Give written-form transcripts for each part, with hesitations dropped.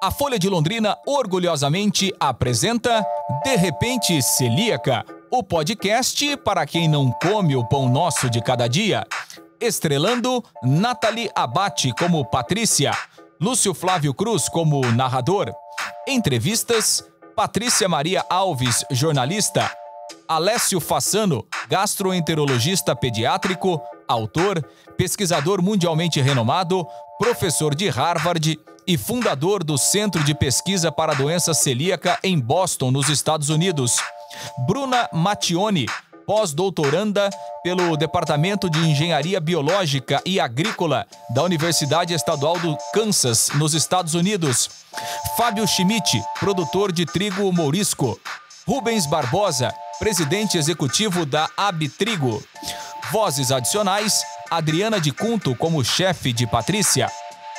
A Folha de Londrina orgulhosamente apresenta De Repente Celíaca, o podcast para quem não come o pão nosso de cada dia. Estrelando Nathalie Abate como Patrícia, Lúcio Flávio Cruz como narrador. Entrevistas, Patrícia Maria Alves, jornalista. Alessio Fassano, gastroenterologista pediátrico, autor, pesquisador mundialmente renomado, professor de Harvard e fundador do Centro de Pesquisa para a Doença Celíaca em Boston, nos Estados Unidos. Bruna Mattioni, pós-doutoranda pelo Departamento de Engenharia Biológica e Agrícola da Universidade Estadual do Kansas, nos Estados Unidos. Fábio Schmidt, produtor de trigo mourisco. Rubens Barbosa, presidente executivo da Abtrigo. Vozes adicionais, Adriana de Cunto como chefe de Patrícia.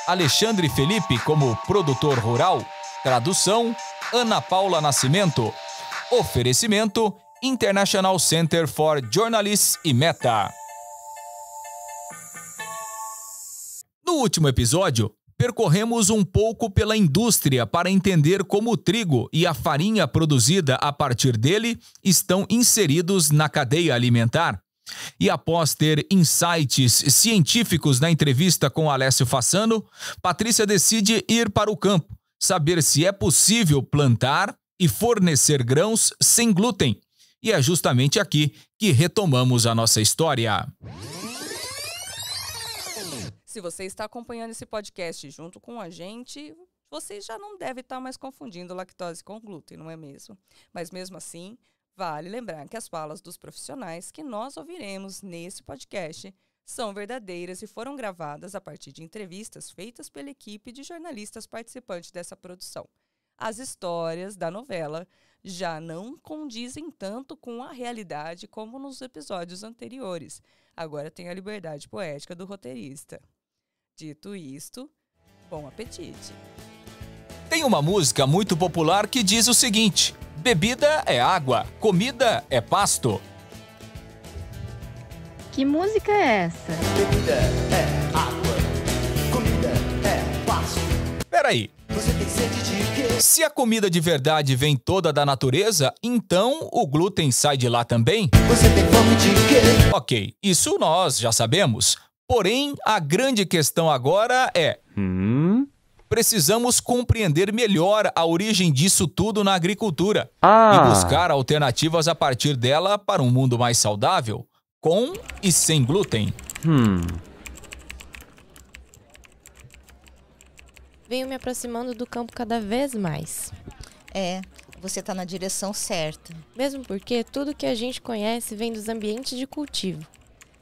Alexandre Felipe como produtor rural. Tradução, Ana Paula Nascimento. Oferecimento, International Center for Journalists e Meta. No último episódio, percorremos um pouco pela indústria para entender como o trigo e a farinha produzida a partir dele estão inseridos na cadeia alimentar. E após ter insights científicos na entrevista com Alessio Fassano, Patrícia decide ir para o campo, saber se é possível plantar e fornecer grãos sem glúten. E é justamente aqui que retomamos a nossa história. Se você está acompanhando esse podcast junto com a gente, você já não deve estar mais confundindo lactose com glúten, não é mesmo? Mas mesmo assim, vale lembrar que as falas dos profissionais que nós ouviremos nesse podcast são verdadeiras e foram gravadas a partir de entrevistas feitas pela equipe de jornalistas participantes dessa produção. As histórias da novela já não condizem tanto com a realidade como nos episódios anteriores. Agora tem a liberdade poética do roteirista. Dito isto, bom apetite! Tem uma música muito popular que diz o seguinte: bebida é água, comida é pasto. Que música é essa? Bebida é água, comida é pasto. Peraí, Você tem sede de quê? se a comida de verdade vem toda da natureza, então o glúten sai de lá também? Você tem fome de quê? Ok, isso nós já sabemos. Porém, a grande questão agora é: precisamos compreender melhor a origem disso tudo na agricultura e buscar alternativas a partir dela para um mundo mais saudável, com e sem glúten. Venho me aproximando do campo cada vez mais. Você está na direção certa. Mesmo porque tudo que a gente conhece vem dos ambientes de cultivo.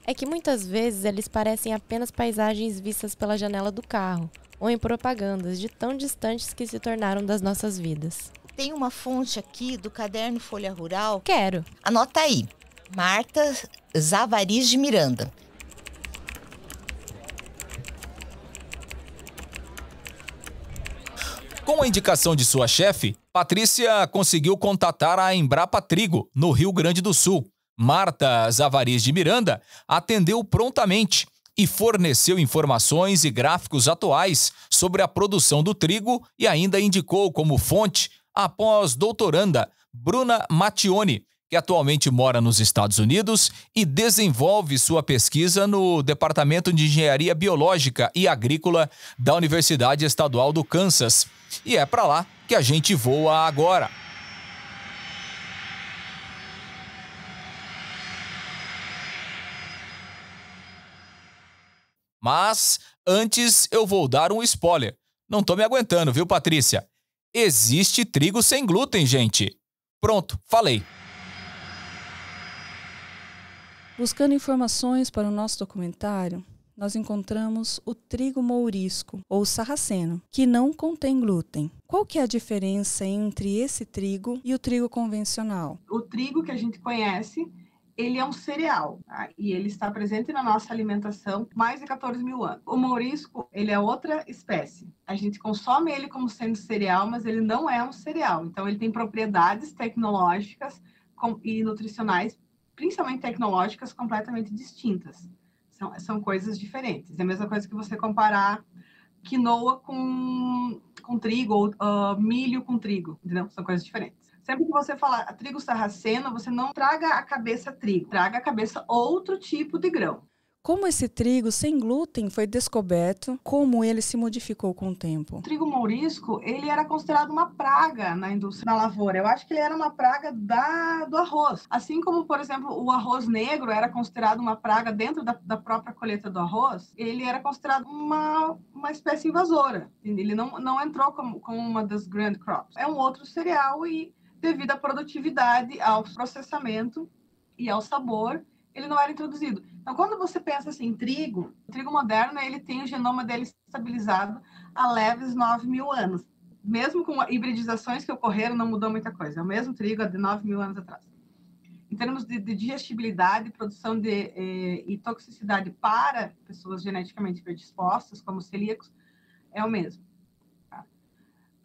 É que muitas vezes eles parecem apenas paisagens vistas pela janela do carro, ou em propagandas de tão distantes que se tornaram das nossas vidas. Tem uma fonte aqui do caderno Folha Rural. Quero! Anota aí. Marta Zavariz de Miranda. Com a indicação de sua chefe, Patrícia conseguiu contatar a Embrapa Trigo, no Rio Grande do Sul. Marta Zavariz de Miranda atendeu prontamente e forneceu informações e gráficos atuais sobre a produção do trigo e ainda indicou como fonte a pós-doutoranda Bruna Mattioni, que atualmente mora nos Estados Unidos e desenvolve sua pesquisa no Departamento de Engenharia Biológica e Agrícola da Universidade Estadual do Kansas. E é para lá que a gente voa agora. Mas antes eu vou dar um spoiler. Não tô me aguentando, viu, Patrícia? Existe trigo sem glúten, gente. Pronto, falei. Buscando informações para o nosso documentário, nós encontramos o trigo mourisco, ou sarraceno, que não contém glúten. Qual que é a diferença entre esse trigo e o trigo convencional? O trigo que a gente conhece, ele é um cereal, tá? E ele está presente na nossa alimentação há mais de 14 mil anos. O mourisco, ele é outra espécie. A gente consome ele como sendo cereal, mas ele não é um cereal. Então, ele tem propriedades tecnológicas e nutricionais, principalmente tecnológicas, completamente distintas. São coisas diferentes. É a mesma coisa que você comparar quinoa com trigo ou milho com trigo, entendeu? São coisas diferentes. Sempre que você falar trigo sarraceno, você não traga a cabeça trigo, traga a cabeça outro tipo de grão. Como esse trigo sem glúten foi descoberto, como ele se modificou com o tempo? O trigo mourisco, ele era considerado uma praga na indústria da lavoura. Eu acho que ele era uma praga do arroz. Assim como, por exemplo, o arroz negro era considerado uma praga dentro da própria colheita do arroz, ele era considerado uma espécie invasora. Ele não entrou como uma das grand crops. É um outro cereal e, devido à produtividade, ao processamento e ao sabor, ele não era introduzido. Então, quando você pensa assim, em trigo, o trigo moderno, ele tem o genoma dele estabilizado há leves 9.000 anos. Mesmo com hibridizações que ocorreram, não mudou muita coisa. É o mesmo trigo há de 9.000 anos atrás. Em termos de digestibilidade, produção e toxicidade para pessoas geneticamente predispostas, como celíacos, é o mesmo.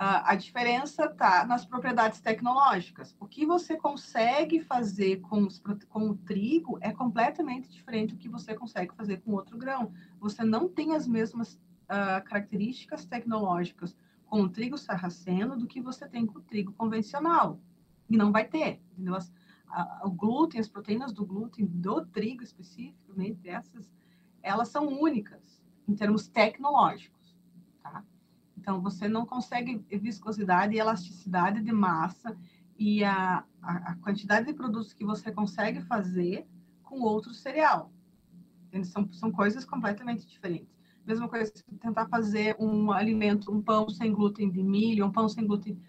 A diferença está nas propriedades tecnológicas. O que você consegue fazer com o trigo é completamente diferente do que você consegue fazer com outro grão. Você não tem as mesmas características tecnológicas com o trigo sarraceno do que você tem com o trigo convencional. E não vai ter. Entendeu? O glúten, as proteínas do glúten, do trigo especificamente, elas são únicas em termos tecnológicos. Tá? Então, você não consegue viscosidade e elasticidade de massa e a quantidade de produtos que você consegue fazer com outro cereal. São coisas completamente diferentes. Mesma coisa se tentar fazer um alimento, um pão sem glúten de milho, um pão sem glúten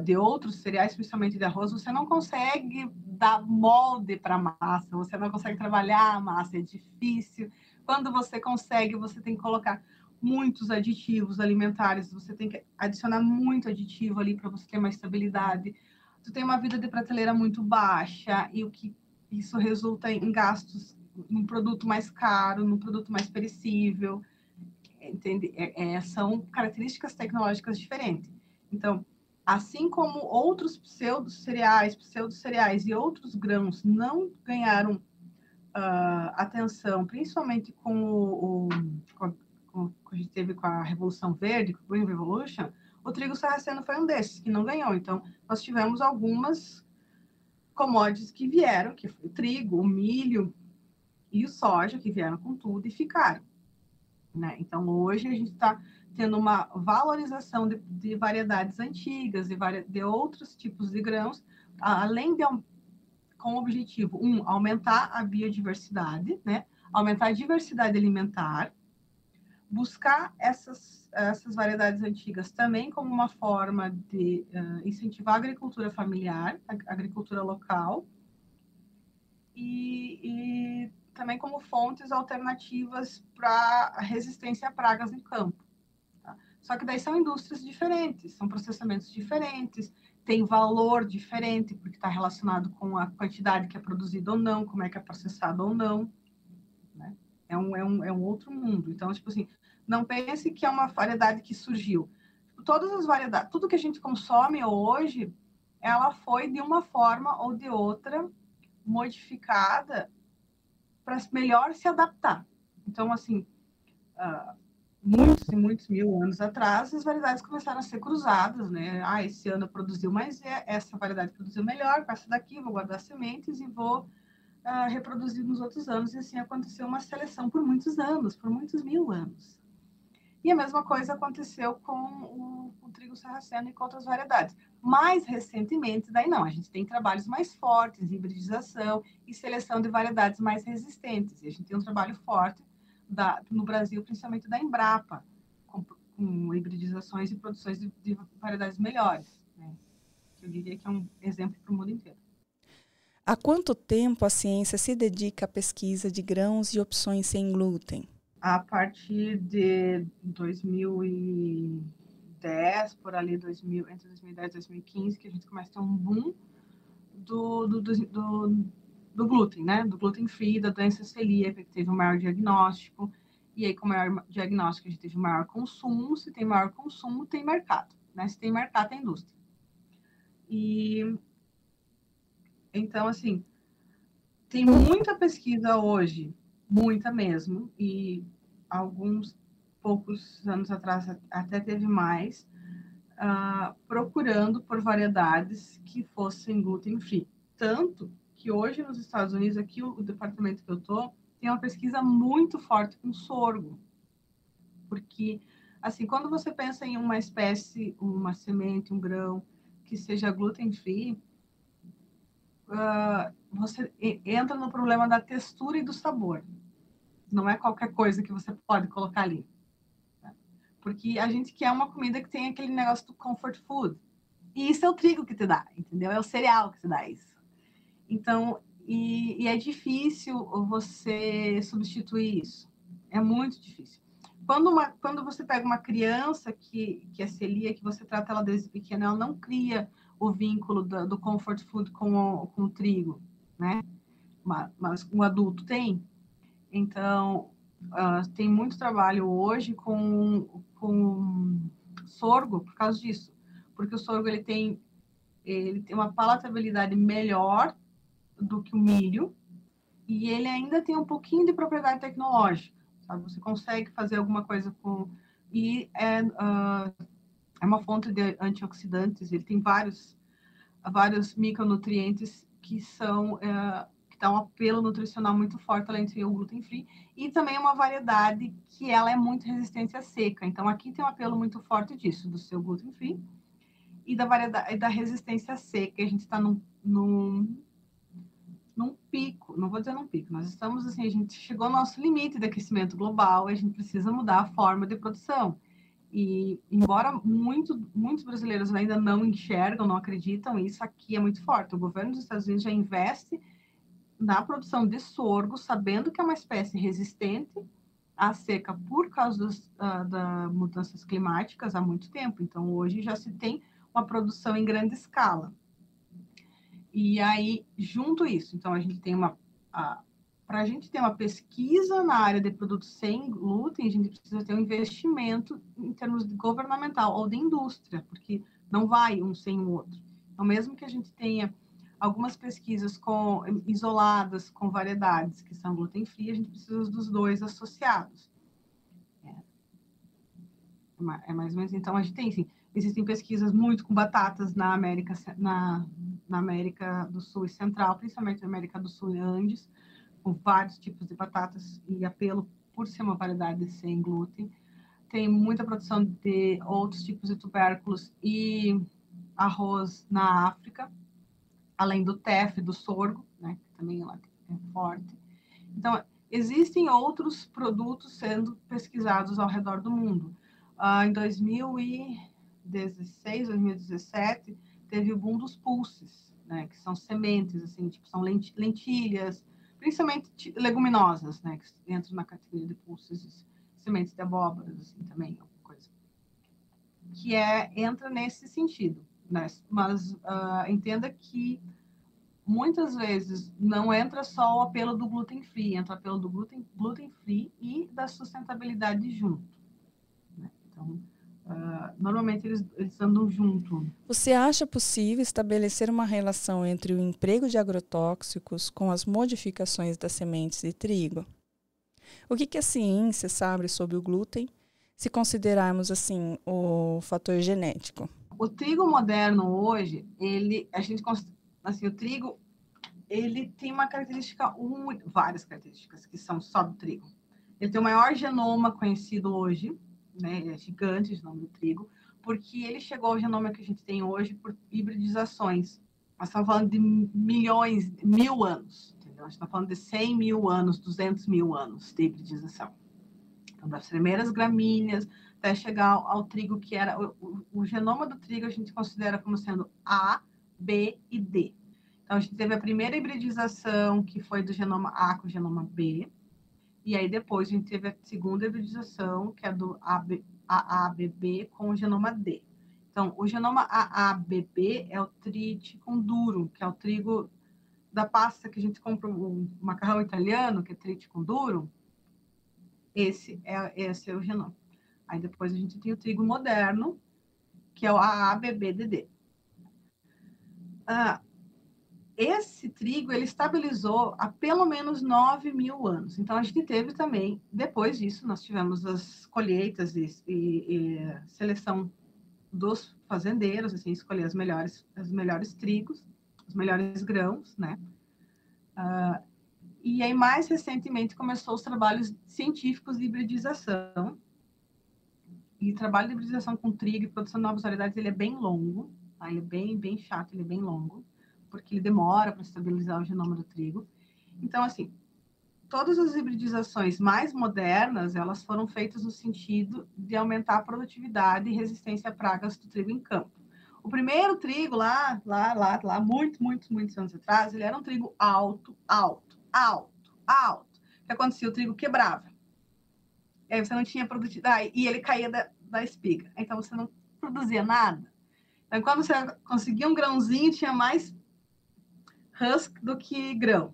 de outros cereais, principalmente de arroz, você não consegue dar molde para a massa, você não consegue trabalhar a massa, é difícil. Quando você consegue, você tem que colocar muitos aditivos alimentares, você tem que adicionar muito aditivo ali para você ter mais estabilidade. Tu tem uma vida de prateleira muito baixa e o que isso resulta em gastos num produto mais caro, num produto mais perecível, entende? São características tecnológicas diferentes. Então, assim como outros pseudo-cereais e outros grãos não ganharam atenção, principalmente com a gente teve com a Revolução Verde, com o Green Revolution, o trigo sarraceno foi um desses que não ganhou. Então, nós tivemos algumas commodities que vieram, que foi o trigo, o milho e o soja, que vieram com tudo e ficaram. Né? Então, hoje a gente está tendo uma valorização de variedades antigas, de outros tipos de grãos, além de, com o objetivo, aumentar a biodiversidade, né? Aumentar a diversidade alimentar, buscar essas variedades antigas também como uma forma de incentivar a agricultura familiar, a agricultura local, e também como fontes alternativas para a resistência a pragas no campo. Tá? Só que daí são indústrias diferentes, são processamentos diferentes, tem valor diferente, porque está relacionado com a quantidade que é produzida ou não, como é que é processado ou não. Né? É um outro mundo. Então, tipo assim, não pense que é uma variedade que surgiu. Todas as variedades, tudo que a gente consome hoje, ela foi de uma forma ou de outra modificada para melhor se adaptar. Então, assim, muitos e muitos mil anos atrás, as variedades começaram a ser cruzadas, né? Esse ano produziu mais, essa variedade produziu melhor, com essa daqui, vou guardar sementes e vou reproduzir nos outros anos. E assim aconteceu uma seleção por muitos anos, por muitos mil anos. E a mesma coisa aconteceu com o trigo sarraceno e com outras variedades. Mais recentemente, daí não, a gente tem trabalhos mais fortes, hibridização e seleção de variedades mais resistentes. E a gente tem um trabalho forte no Brasil, principalmente da Embrapa, com hibridizações e produções de variedades melhores. Né? Eu diria que é um exemplo para o mundo inteiro. Há quanto tempo a ciência se dedica à pesquisa de grãos e opções sem glúten? A partir de 2010, por ali, entre 2010 e 2015, que a gente começa a ter um boom do glúten, né? Do gluten free, da doença celíaca, que teve o maior diagnóstico. E aí, com o maior diagnóstico, a gente teve o maior consumo. Se tem maior consumo, tem mercado. Né? Se tem mercado, tem indústria. E então, assim, tem muita pesquisa hoje, muita mesmo, e poucos anos atrás, até teve mais, procurando por variedades que fossem gluten free. Tanto que hoje nos Estados Unidos, aqui o departamento que eu estou, tem uma pesquisa muito forte com sorgo. Porque, assim, quando você pensa em uma espécie, uma semente, um grão que seja gluten free, você entra no problema da textura e do sabor. Não é qualquer coisa que você pode colocar ali. Porque a gente quer uma comida que tem aquele negócio do comfort food. E isso é o trigo que te dá, entendeu? É o cereal que te dá isso. Então, e é difícil você substituir isso. É muito difícil. Quando você pega uma criança que é celíaca, que você trata ela desde pequena, ela não cria o vínculo do comfort food com o trigo, né? Mas um adulto tem. Então, tem muito trabalho hoje com sorgo por causa disso. Porque o sorgo ele tem uma palatabilidade melhor do que o milho e ele ainda tem um pouquinho de propriedade tecnológica, sabe? Você consegue fazer alguma coisa com... E é uma fonte de antioxidantes, ele tem vários micronutrientes que dá um apelo nutricional muito forte, além de ser o gluten free, e também uma variedade que ela é muito resistente à seca. Então, aqui tem um apelo muito forte disso, do seu gluten free, e da variedade da resistência à seca. A gente está num pico, não vou dizer num pico, nós estamos assim, a gente chegou ao nosso limite de aquecimento global, e a gente precisa mudar a forma de produção. E, embora muitos brasileiros ainda não enxergam, não acreditam, isso aqui é muito forte. O governo dos Estados Unidos já investe na produção de sorgo, sabendo que é uma espécie resistente à seca por causa das mudanças climáticas há muito tempo. Então, hoje já se tem uma produção em grande escala. E aí, junto isso, então a gente tem para a gente ter uma pesquisa na área de produtos sem glúten, a gente precisa ter um investimento em termos de governamental ou de indústria, porque não vai um sem o outro. Então, mesmo que a gente tenha algumas pesquisas isoladas com variedades que são gluten free, a gente precisa dos dois associados. É mais ou menos. Então, a gente tem, sim, existem pesquisas muito com batatas na América do Sul e Central, principalmente na América do Sul e Andes, com vários tipos de batatas e apelo por ser uma variedade sem glúten. Tem muita produção de outros tipos de tubérculos e arroz na África, além do teff, do sorgo, né, que também é forte. Então, existem outros produtos sendo pesquisados ao redor do mundo. Em 2016, 2017, teve o boom dos pulses, né, que são sementes, assim, tipo, são lentilhas, principalmente leguminosas, né, que entram na categoria de pulses, sementes de abóboras, assim, também, alguma coisa. Que entra nesse sentido, né? Mas entenda que muitas vezes não entra só o apelo do gluten free, entra o apelo do gluten free e da sustentabilidade junto, né? Então, normalmente eles andam junto. Você acha possível estabelecer uma relação entre o emprego de agrotóxicos com as modificações das sementes de trigo? O que a ciência sabe sobre o glúten, se considerarmos assim o fator genético? O trigo moderno hoje, o trigo, ele tem uma característica, várias características que são só do trigo. Ele tem o maior genoma conhecido hoje, né? Ele é gigante, o genoma do trigo, porque ele chegou ao genoma que a gente tem hoje por hibridizações. Nós estamos falando de mil anos, entendeu? A gente está falando de 100 mil anos, 200 mil anos de hibridização. Então, das primeiras gramíneas até chegar ao trigo, que era o genoma do trigo, a gente considera como sendo A, B e D. Então, a gente teve a primeira hibridização, que foi do genoma A com o genoma B, e aí depois a gente teve a segunda hibridização, que é do AABB com o genoma D. Então, o genoma AABB é o triticum durum, que é o trigo da pasta que a gente compra, um macarrão italiano, que é triticum durum. Esse é o genoma. Aí depois a gente tem o trigo moderno, que é o AABBDD. esse trigo, ele estabilizou há pelo menos 9.000 anos. Então, a gente teve também, depois disso, nós tivemos as colheitas e seleção dos fazendeiros, assim, escolher os melhores trigos, os melhores grãos, né? E aí, mais recentemente, começou os trabalhos científicos de hibridização. E o trabalho de hibridização com trigo e produção de novas variedades, ele é bem longo, tá? Ele é bem chato, ele é bem longo, porque ele demora para estabilizar o genoma do trigo. Então, assim, todas as hibridizações mais modernas, elas foram feitas no sentido de aumentar a produtividade e resistência a pragas do trigo em campo. O primeiro trigo lá, muitos anos atrás, ele era um trigo alto. O que acontecia? O trigo quebrava. E aí você não tinha produtividade, e ele caía da espiga. Então, você não produzia nada. Então, quando você conseguia um grãozinho, tinha mais husk do que grão.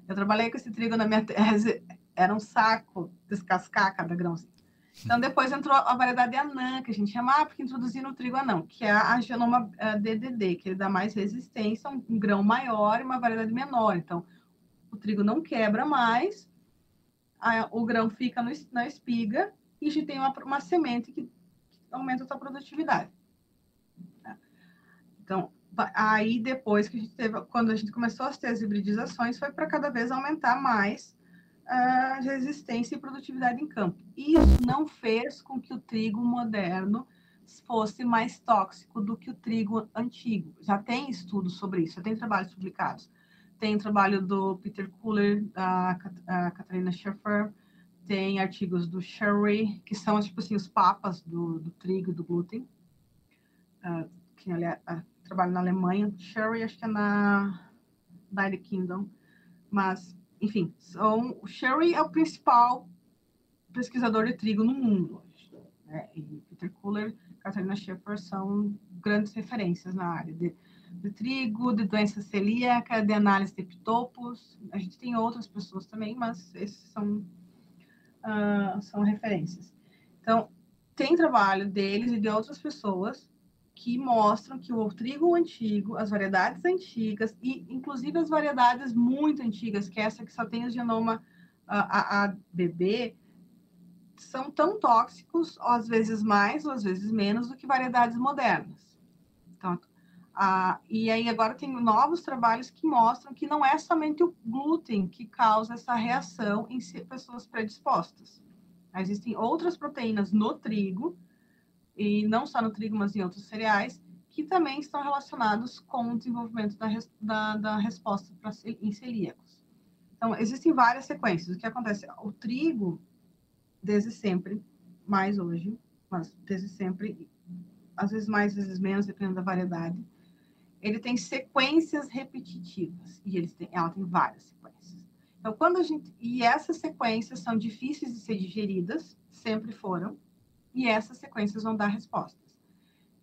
Eu trabalhei com esse trigo na minha tese, era um saco descascar cada grãozinho. Então, depois entrou a variedade anã, que a gente chama, porque introduziram o trigo anão, que é a genoma DDD, que ele dá mais resistência, um grão maior e uma variedade menor. Então, o trigo não quebra mais, o grão fica na espiga e a gente tem uma semente que aumenta a sua produtividade. Então, aí depois que a gente teve, quando a gente começou a ter as hibridizações, foi para cada vez aumentar mais a resistência e produtividade em campo. Isso não fez com que o trigo moderno fosse mais tóxico do que o trigo antigo. Já tem estudos sobre isso, já tem trabalhos publicados. Tem trabalho do Peter Kuller, da Katarina Scheffer, tem artigos do Sherry, que são, tipo assim, os papas do trigo e do glúten, que trabalha na Alemanha. Sherry, acho que é na United Kingdom, mas, enfim, o Sherry é o principal pesquisador de trigo no mundo hoje, né? E Peter Kuller, Katarina Scheffer são grandes referências na área de trigo, de doença celíaca, de análise de epitopos. A gente tem outras pessoas também, mas esses são referências. Então, tem trabalho deles e de outras pessoas que mostram que o trigo antigo, as variedades antigas, e inclusive as variedades muito antigas, que é essa que só tem o genoma ABB, são tão tóxicos, ou às vezes mais, ou às vezes menos, do que variedades modernas. Então, e aí agora tem novos trabalhos que mostram que não é somente o glúten que causa essa reação em pessoas predispostas. Existem outras proteínas no trigo, e não só no trigo, mas em outros cereais, que também estão relacionados com o desenvolvimento da resposta em celíacos. Então, existem várias sequências. O que acontece? O trigo, desde sempre, mais hoje, mas desde sempre, às vezes mais, às vezes menos, dependendo da variedade, ele tem sequências repetitivas, e ela tem várias sequências. Então, e essas sequências são difíceis de ser digeridas, sempre foram, e essas sequências vão dar respostas.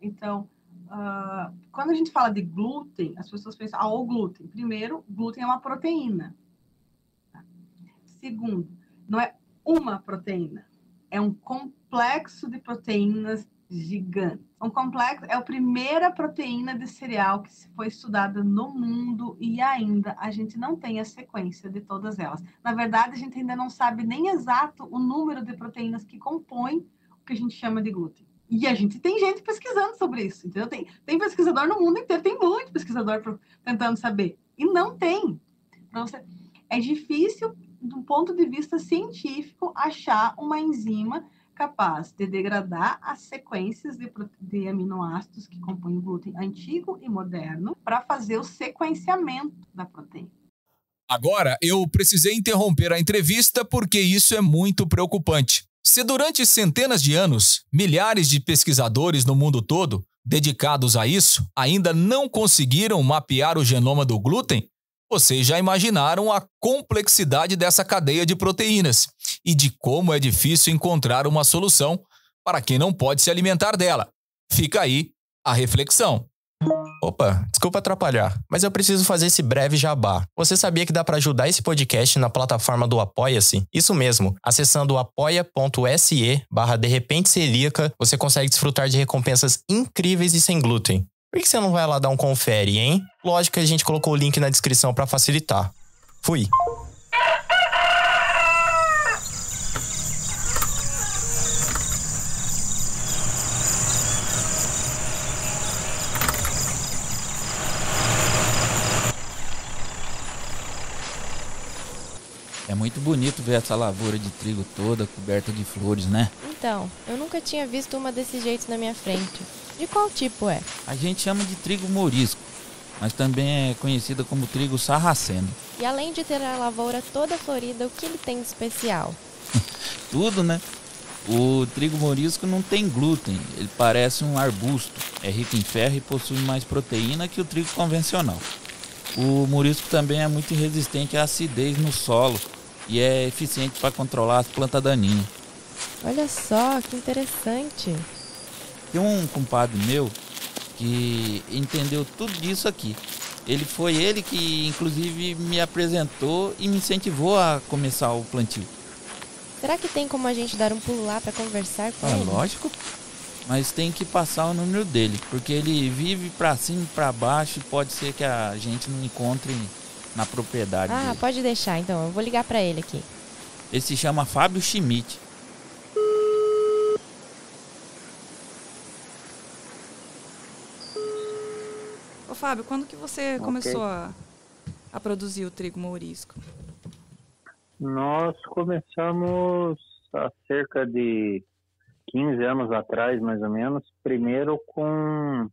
Então, quando a gente fala de glúten, as pessoas pensam, o glúten. Primeiro, glúten é uma proteína. Segundo, não é uma proteína, é um complexo de proteínas gigante. Um complexo é a primeira proteína de cereal que foi estudada no mundo e ainda a gente não tem a sequência de todas elas. Na verdade, a gente ainda não sabe nem exato o número de proteínas que compõem o que a gente chama de glúten. E a gente tem gente pesquisando sobre isso, entendeu? Tem pesquisador no mundo inteiro, tem muito pesquisador tentando saber. E não tem. É difícil, do ponto de vista científico, achar uma enzima capaz de degradar as sequências de aminoácidos que compõem o glúten antigo e moderno para fazer o sequenciamento da proteína. Agora, eu precisei interromper a entrevista porque isso é muito preocupante. Se durante centenas de anos, milhares de pesquisadores no mundo todo, dedicados a isso, ainda não conseguiram mapear o genoma do glúten, vocês já imaginaram a complexidade dessa cadeia de proteínas e de como é difícil encontrar uma solução para quem não pode se alimentar dela. Fica aí a reflexão. Opa, desculpa atrapalhar, mas eu preciso fazer esse breve jabá. Você sabia que dá para ajudar esse podcast na plataforma do Apoia-se? Isso mesmo, acessando apoia.se/derrepentecelíaca, você consegue desfrutar de recompensas incríveis e sem glúten. Por que você não vai lá dar um confere, hein? Lógico que a gente colocou o link na descrição para facilitar. Fui! É muito bonito ver essa lavoura de trigo toda coberta de flores, né? Então, eu nunca tinha visto uma desse jeito na minha frente. De qual tipo é? A gente chama de trigo mourisco, mas também é conhecida como trigo sarraceno. E além de ter a lavoura toda florida, o que ele tem de especial? Tudo, né? O trigo mourisco não tem glúten, ele parece um arbusto, é rico em ferro e possui mais proteína que o trigo convencional. O mourisco também é muito resistente à acidez no solo e é eficiente para controlar as plantas daninhas. Olha só, que interessante. Tem um compadre meu que entendeu tudo disso aqui. Foi ele que, inclusive, me apresentou e me incentivou a começar o plantio. Será que tem como a gente dar um pulo lá para conversar com ele? Lógico, mas tem que passar o número dele, porque ele vive para cima e para baixo e pode ser que a gente não encontre na propriedade dele. Pode deixar, então. Eu vou ligar para ele aqui. Ele se chama Fábio Schmidt. Ô Fábio, quando que você começou a produzir o trigo mourisco? Nós começamos há cerca de 15 anos atrás, mais ou menos, primeiro com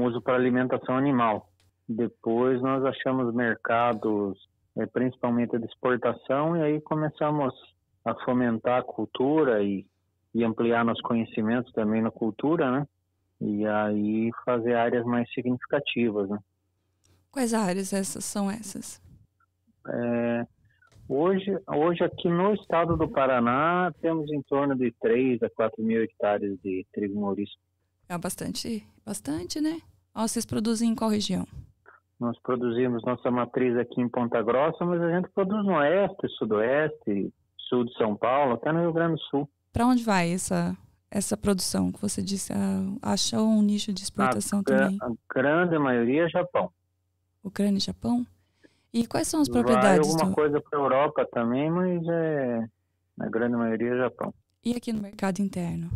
uso para alimentação animal. Depois nós achamos mercados, principalmente de exportação, e aí começamos a fomentar a cultura e ampliar nossos conhecimentos também na cultura, né? E aí fazer áreas mais significativas, né? Quais áreas são essas? Hoje aqui no estado do Paraná temos em torno de 3 a 4 mil hectares de trigo mourisco. É bastante, né? Vocês produzem em qual região? Nós produzimos nossa matriz aqui em Ponta Grossa, mas a gente produz no oeste, sudoeste, sul de São Paulo, até no Rio Grande do Sul. Para onde vai essa produção que você disse? Achou um nicho de exportação também? A grande maioria é Japão. Ucrânia e Japão? E quais são as propriedades? Vai alguma coisa para a Europa também, mas a grande maioria é Japão. E aqui no mercado interno?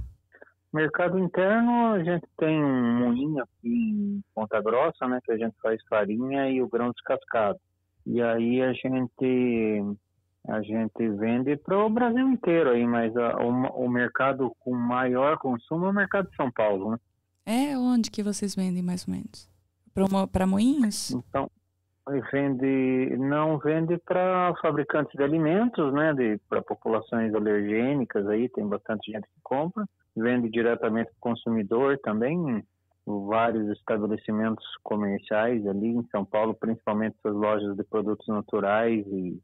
Mercado interno, a gente tem um moinho aqui em Ponta Grossa, né, que a gente faz farinha e o grão descascado. E aí a gente vende para o Brasil inteiro aí, mas o mercado com maior consumo é o mercado de São Paulo, né? Onde que vocês vendem mais ou menos? Para moinhos? Então, não vende para fabricantes de alimentos, né, para populações alergênicas aí, tem bastante gente que compra. Vende diretamente para o consumidor também, vários estabelecimentos comerciais ali em São Paulo, principalmente as lojas de produtos naturais e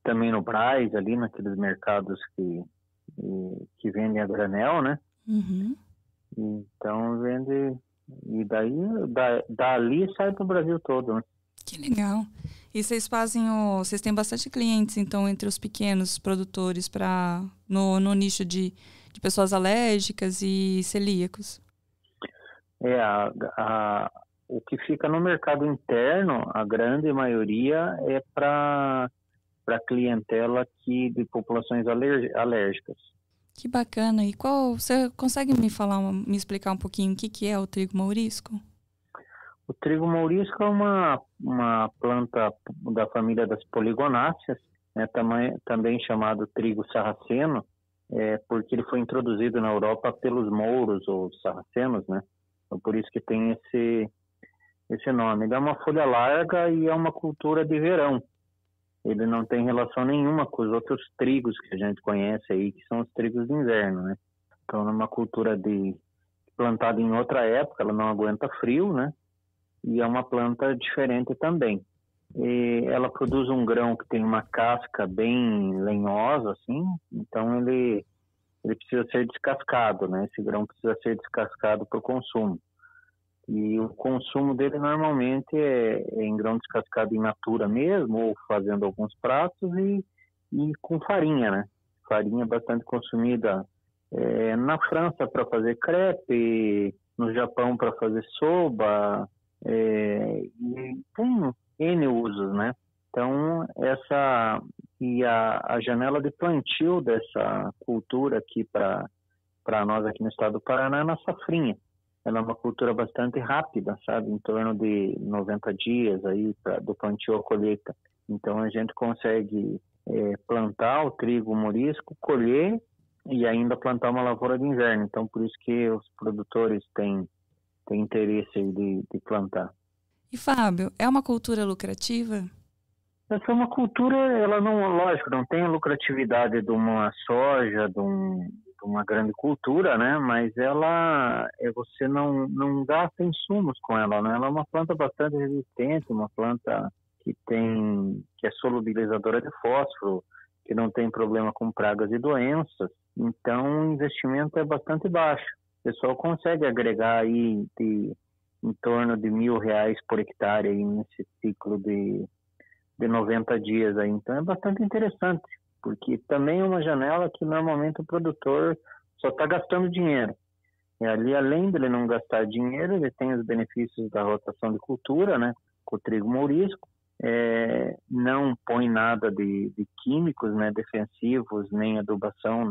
também no Brás, ali naqueles mercados que vendem a granel, né? Uhum. Então vende, e daí dali sai para o Brasil todo, né? Que legal. E vocês vocês têm bastante clientes, então, entre os pequenos produtores no nicho de pessoas alérgicas e celíacos? O que fica no mercado interno, a grande maioria é para clientela de populações alérgicas. Que bacana. E você consegue me explicar um pouquinho o que é o trigo mourisco? O trigo mourisco é uma planta da família das poligonáceas, né, também chamado trigo sarraceno, porque ele foi introduzido na Europa pelos mouros ou sarracenos, né? Então, por isso que tem esse nome. Ele é uma folha larga e é uma cultura de verão. Ele não tem relação nenhuma com os outros trigos que a gente conhece aí, que são os trigos de inverno, né? Então, é uma cultura plantada em outra época, ela não aguenta frio, né? E é uma planta diferente também. E ela produz um grão que tem uma casca bem lenhosa, assim, então ele precisa ser descascado, né? Esse grão precisa ser descascado para o consumo. E o consumo dele normalmente é em grão descascado in natura mesmo, ou fazendo alguns pratos e com farinha, né? Farinha bastante consumida na França para fazer crepe, no Japão para fazer soba, e tem N usos, né? Então, a janela de plantio dessa cultura aqui para nós aqui no estado do Paraná é na safrinha. Ela é uma cultura bastante rápida, sabe? Em torno de 90 dias aí do plantio à colheita. Então, a gente consegue plantar o trigo morisco, colher e ainda plantar uma lavoura de inverno. Então, por isso que os produtores têm interesse aí de plantar. E, Fábio, é uma cultura lucrativa? Essa é uma cultura, ela não, lógico, não tem a lucratividade de uma soja, de uma grande cultura, né? Mas você não gasta insumos com ela, né? Ela é uma planta bastante resistente, uma planta que é solubilizadora de fósforo, que não tem problema com pragas e doenças. Então, o investimento é bastante baixo. O pessoal consegue agregar aí em torno de R$1.000 por hectare aí nesse ciclo de 90 dias aí. Então é bastante interessante, porque também é uma janela que normalmente o produtor só está gastando dinheiro. E ali, além dele não gastar dinheiro, ele tem os benefícios da rotação de cultura, né, com o trigo mourisco, não põe nada de químicos, né, defensivos, nem adubação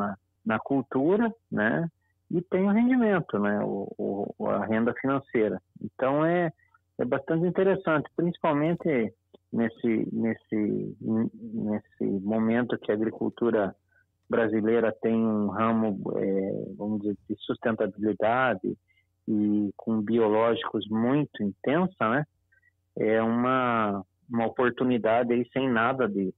na cultura, né, e tem o rendimento, né, a renda financeira. Então é bastante interessante, principalmente nesse momento que a agricultura brasileira tem um ramo, vamos dizer, de sustentabilidade e com biológicos muito intensa, né? É uma oportunidade aí sem nada de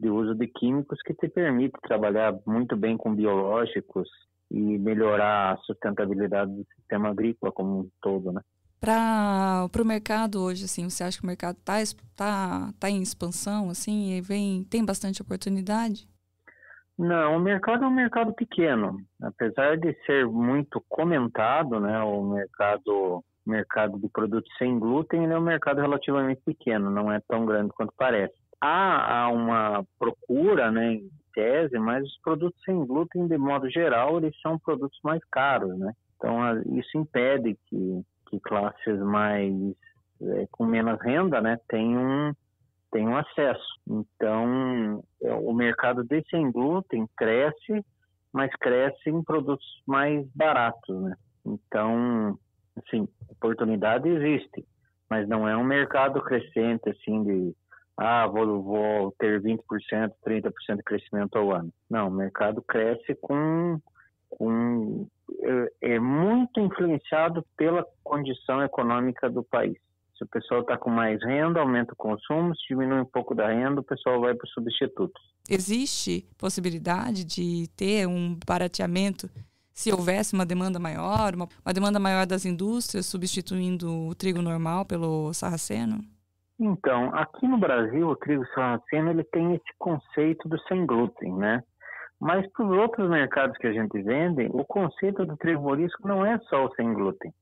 uso de químicos que te permite trabalhar muito bem com biológicos e melhorar a sustentabilidade do sistema agrícola como um todo, né? Para o mercado hoje, assim, você acha que o mercado tá em expansão, assim, e tem bastante oportunidade? Não, o mercado é um mercado pequeno. Apesar de ser muito comentado, né, o mercado de produtos sem glúten, ele é um mercado relativamente pequeno, não é tão grande quanto parece. Há uma procura, né, em tese, mas os produtos sem glúten, de modo geral, eles são produtos mais caros, né? Então, isso impede que classes mais com menos renda, né, tenham acesso. Então, o mercado de sem glúten cresce, mas cresce em produtos mais baratos, né? Então, assim, oportunidade existe, mas não é um mercado crescente, assim, de vou ter 20%, 30% de crescimento ao ano. Não, o mercado cresce é muito influenciado pela condição econômica do país. Se o pessoal está com mais renda, aumenta o consumo, se diminui um pouco da renda, o pessoal vai para os substitutos. Existe possibilidade de ter um barateamento se houvesse uma demanda maior, uma demanda maior das indústrias substituindo o trigo normal pelo sarraceno? Então, aqui no Brasil, o trigo sarraceno ele tem esse conceito do sem glúten, né? Mas para os outros mercados que a gente vende, o conceito do trigo morisco não é só o sem glúten.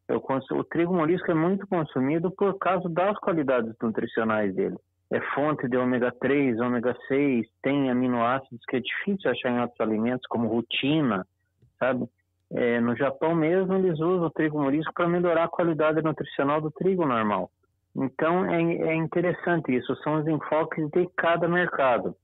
O trigo morisco é muito consumido por causa das qualidades nutricionais dele. É fonte de ômega 3, ômega 6, tem aminoácidos que é difícil achar em outros alimentos, como rutina, sabe? No Japão mesmo, eles usam o trigo morisco para melhorar a qualidade nutricional do trigo normal. Então, é interessante isso, são os enfoques de cada mercado.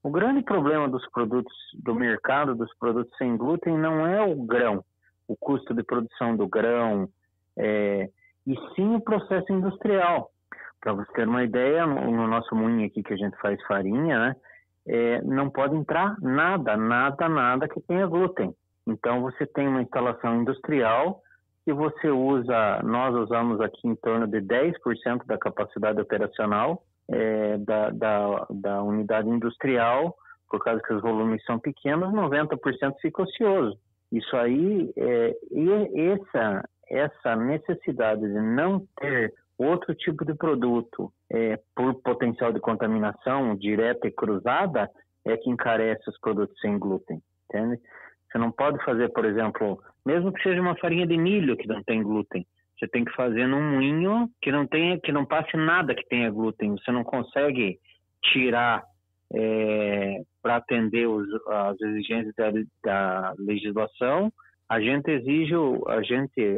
O grande problema dos produtos do mercado, dos produtos sem glúten, não é o grão, o custo de produção do grão, e sim o processo industrial. Para você ter uma ideia, no nosso moinho aqui que a gente faz farinha, né, não pode entrar nada que tenha glúten. Então você tem uma instalação industrial que nós usamos aqui em torno de 10% da capacidade operacional da unidade industrial, por causa que os volumes são pequenos, 90% fica ocioso. Isso aí, essa necessidade de não ter outro tipo de produto por potencial de contaminação direta e cruzada é que encarece os produtos sem glúten, entende? Você não pode fazer, por exemplo, mesmo que seja uma farinha de milho que não tem glúten, você tem que fazer num moinho que não passe nada que tenha glúten. Você não consegue tirar para atender as exigências da legislação A gente exige,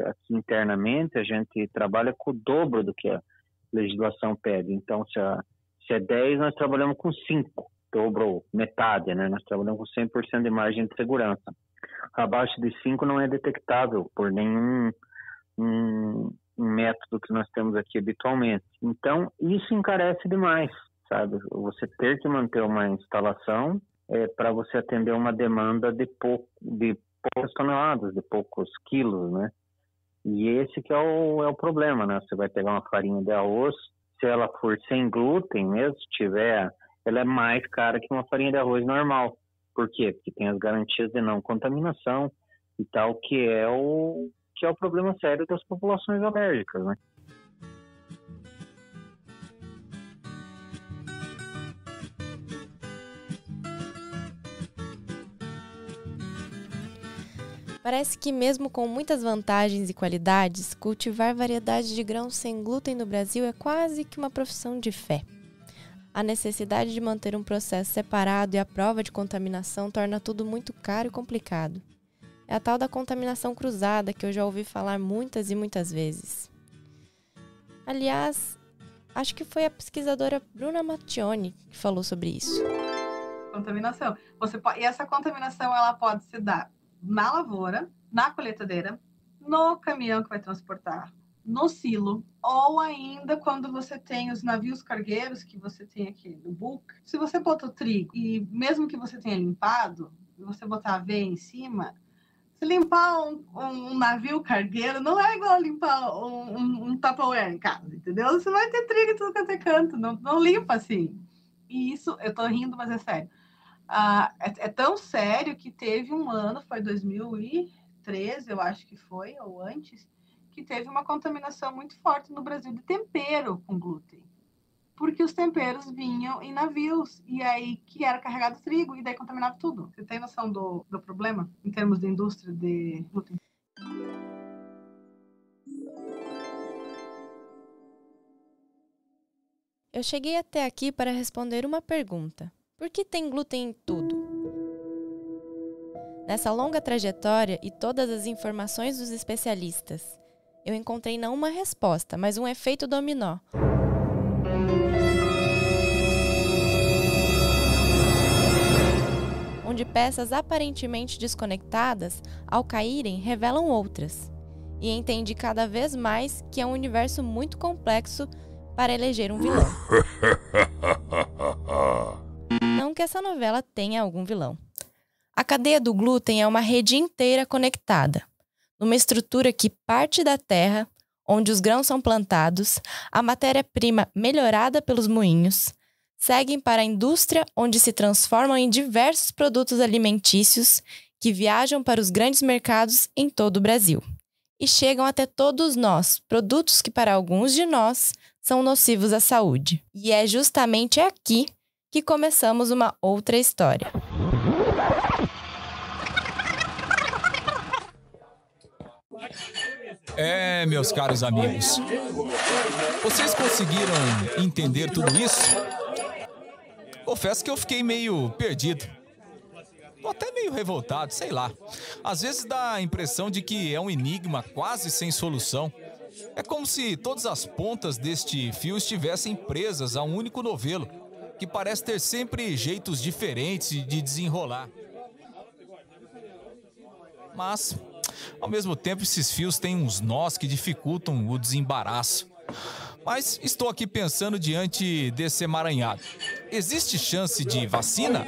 aqui internamente, a gente trabalha com o dobro do que a legislação pede. Então, se é 10, nós trabalhamos com 5, dobro, metade, né? Nós trabalhamos com 100% de margem de segurança. Abaixo de 5 não é detectável por nenhum um método que nós temos aqui habitualmente. Então, isso encarece demais, sabe? Você ter que manter uma instalação para você atender uma demanda de poucas toneladas, de poucos quilos, né? E esse que é o problema, né? Você vai pegar uma farinha de arroz, se ela for sem glúten mesmo, se tiver, ela é mais cara que uma farinha de arroz normal. Por quê? Porque tem as garantias de não contaminação e tal, que é o problema sério das populações alérgicas, né? Parece que mesmo com muitas vantagens e qualidades, cultivar variedades de grãos sem glúten no Brasil é quase que uma profissão de fé. A necessidade de manter um processo separado e a prova de contaminação torna tudo muito caro e complicado. É a tal da contaminação cruzada que eu já ouvi falar muitas e muitas vezes. Aliás, acho que foi a pesquisadora Bruna Mattioni que falou sobre isso. Contaminação. E essa contaminação ela pode se dar na lavoura, na colheitadeira, no caminhão que vai transportar, no silo, ou ainda quando você tem os navios cargueiros que você tem aqui no bulk. Se você botar o trigo e mesmo que você tenha limpado, e você botar a aveia em cima, se limpar um navio cargueiro não é igual a limpar um Tupperware em casa, entendeu? Você vai ter trigo em tudo que é canto, não limpa assim. E isso, eu tô rindo, mas é sério. É tão sério que teve um ano, foi 2013, eu acho que foi, ou antes, que teve uma contaminação muito forte no Brasil de tempero com glúten. Porque os temperos vinham em navios, e aí que era carregado trigo, e daí contaminava tudo. Você tem noção do problema em termos de indústria de glúten? Eu cheguei até aqui para responder uma pergunta. Por que tem glúten em tudo? Nessa longa trajetória e todas as informações dos especialistas, eu encontrei não uma resposta, mas um efeito dominó. Onde peças aparentemente desconectadas, ao caírem, revelam outras. E entendi cada vez mais que é um universo muito complexo para eleger um vilão. Não que essa novela tenha algum vilão. A cadeia do glúten é uma rede inteira conectada, numa estrutura que parte da terra, onde os grãos são plantados, a matéria-prima melhorada pelos moinhos, seguem para a indústria, onde se transformam em diversos produtos alimentícios que viajam para os grandes mercados em todo o Brasil. E chegam até todos nós, produtos que para alguns de nós são nocivos à saúde. E é justamente aqui que começamos uma outra história. Meus caros amigos, vocês conseguiram entender tudo isso? Confesso que eu fiquei meio perdido. Ou até meio revoltado, sei lá. Às vezes dá a impressão de que é um enigma quase sem solução. É como se todas as pontas deste fio estivessem presas a um único novelo, que parece ter sempre jeitos diferentes de desenrolar. Mas, ao mesmo tempo, esses fios têm uns nós que dificultam o desembaraço. Mas estou aqui pensando diante desse emaranhado. Existe chance de vacina?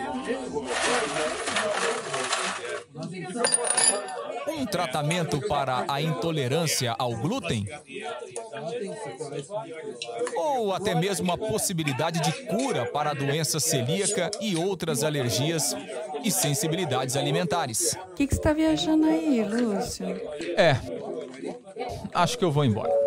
Um tratamento para a intolerância ao glúten? Ou até mesmo uma possibilidade de cura para a doença celíaca e outras alergias e sensibilidades alimentares? O que você está viajando aí, Lúcio? Acho que eu vou embora.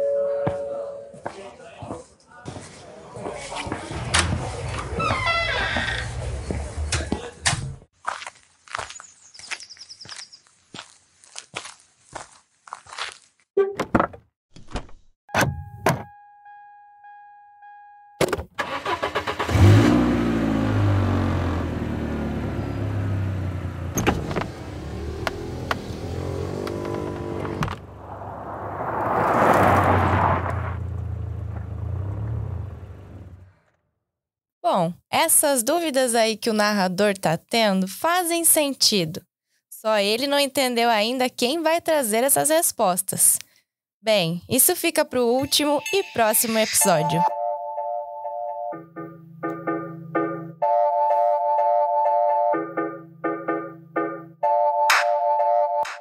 Essas dúvidas aí que o narrador tá tendo fazem sentido. Só ele não entendeu ainda quem vai trazer essas respostas. Bem, isso fica pro último e próximo episódio.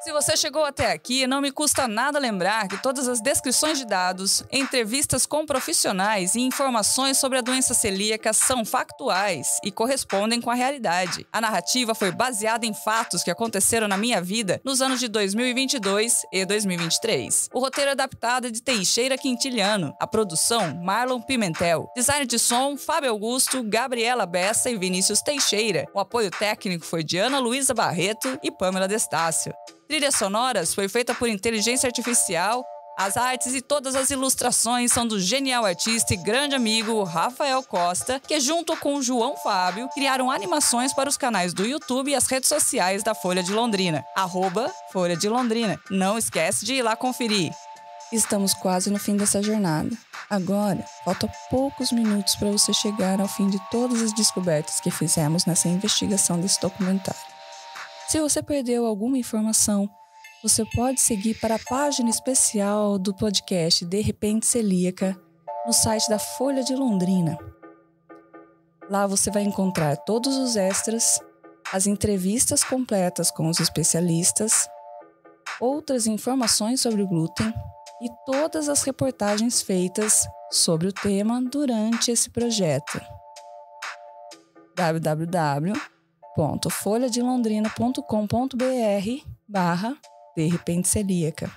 Se você chegou até aqui, não me custa nada lembrar que todas as descrições de dados, entrevistas com profissionais e informações sobre a doença celíaca são factuais e correspondem com a realidade. A narrativa foi baseada em fatos que aconteceram na minha vida nos anos de 2022 e 2023. O roteiro adaptado é de Teixeira Quintiliano. A produção, Marlon Pimentel. Design de som, Fábio Augusto, Gabriela Bessa e Vinícius Teixeira. O apoio técnico foi de Ana Luísa Barreto e Pamela Destácio. Trilhas sonoras foi feita por inteligência artificial. As artes e todas as ilustrações são do genial artista e grande amigo Rafael Costa, que junto com João Fábio, criaram animações para os canais do YouTube e as redes sociais da Folha de Londrina. @Folha de Londrina. Não esquece de ir lá conferir. Estamos quase no fim dessa jornada. Agora, faltam poucos minutos para você chegar ao fim de todas as descobertas que fizemos nessa investigação desse documentário. Se você perdeu alguma informação, você pode seguir para a página especial do podcast De Repente Celíaca no site da Folha de Londrina. Lá você vai encontrar todos os extras, as entrevistas completas com os especialistas, outras informações sobre o glúten e todas as reportagens feitas sobre o tema durante esse projeto. www.folhadelondrina.com.br/De Repente Celíaca.